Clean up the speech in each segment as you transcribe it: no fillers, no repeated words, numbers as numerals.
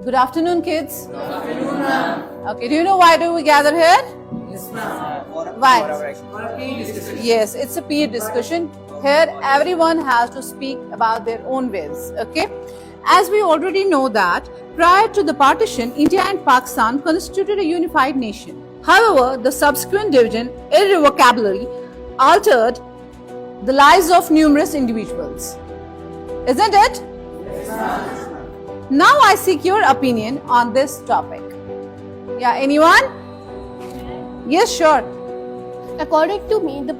Good afternoon, kids. Good afternoon, ma'am. Okay, do you know why do we gather here? Yes, ma'am. Why? For a PE discussion. Yes, it's a peer discussion. Here, everyone has to speak about their own ways. Okay, as we already know that prior to the partition, India and Pakistan constituted a unified nation. However, the subsequent division irrevocably altered the lives of numerous individuals. Isn't it? Yes, ma'am. Now I seek your opinion on this topic. Yeah, anyone? Yes, sure. According to me, the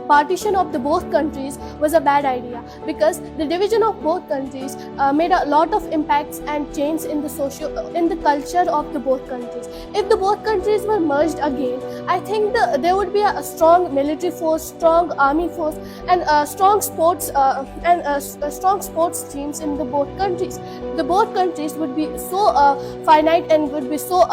partition of the both countries was a bad idea because the division of both countries made a lot of impacts and change in the culture of the both countries. If the both countries were merged again, I think there would be a strong military force, strong army force, and strong sports teams in the both countries. The both countries would be so finite and would be so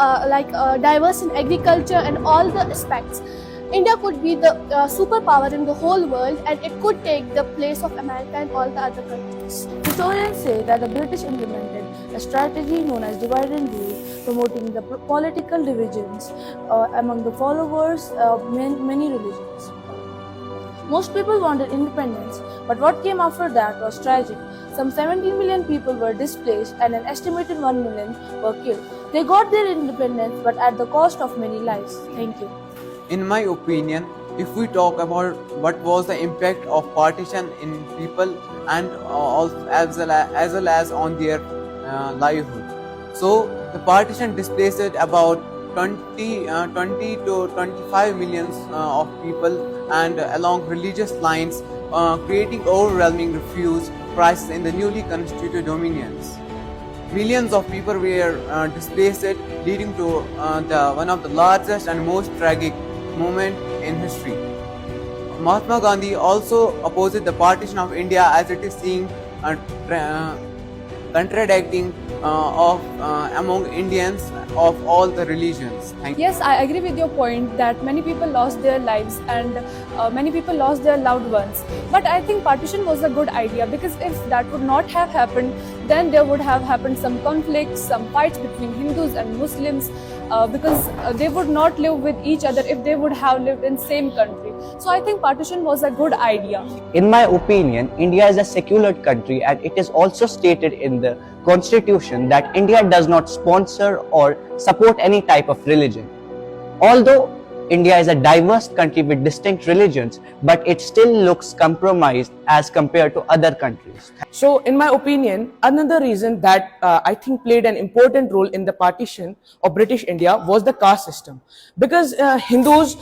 diverse in agriculture and all the aspects. India could be the superpower in the whole world, and it could take the place of America and all the other countries. Historians say that the British implemented a strategy known as divide and rule, promoting the political divisions among the followers of many religions. Most people wanted independence, but what came after that was tragic. Some 17 million people were displaced and an estimated 1 million were killed. They got their independence, but at the cost of many lives. Thank you. In my opinion, if we talk about what was the impact of partition in people and as well as on their livelihood, so the partition displaced about 20 to 25 millions of people and along religious lines, creating overwhelming refuse crisis in the newly constituted dominions. Millions of people were displaced, leading to one of the largest and most tragic moment in history. Mahatma Gandhi also opposed the partition of India as it is seen contradicting among Indians of all the religions. Thank you. Yes, I agree with your point that many people lost their lives and many people lost their loved ones. But I think partition was a good idea because if that would not have happened, then there would have happened some conflicts, some fights between Hindus and Muslims because they would not live with each other if they would have lived in same country. So I think partition was a good idea. In my opinion, India is a secular country and it is also stated in the constitution that India does not sponsor or support any type of religion. Although India is a diverse country with distinct religions, but it still looks compromised as compared to other countries. So, in my opinion, another reason that I think played an important role in the partition of British India was the caste system. Because Hindus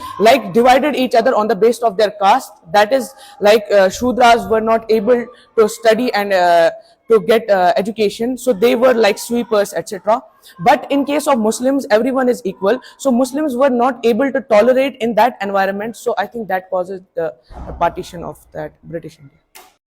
divided each other on the basis of their caste. That is, Shudras were not able to study and to get education, so they were like sweepers, etc. But in case of Muslims, everyone is equal, so Muslims were not able to tolerate in that environment. So I think that causes the partition of that British India.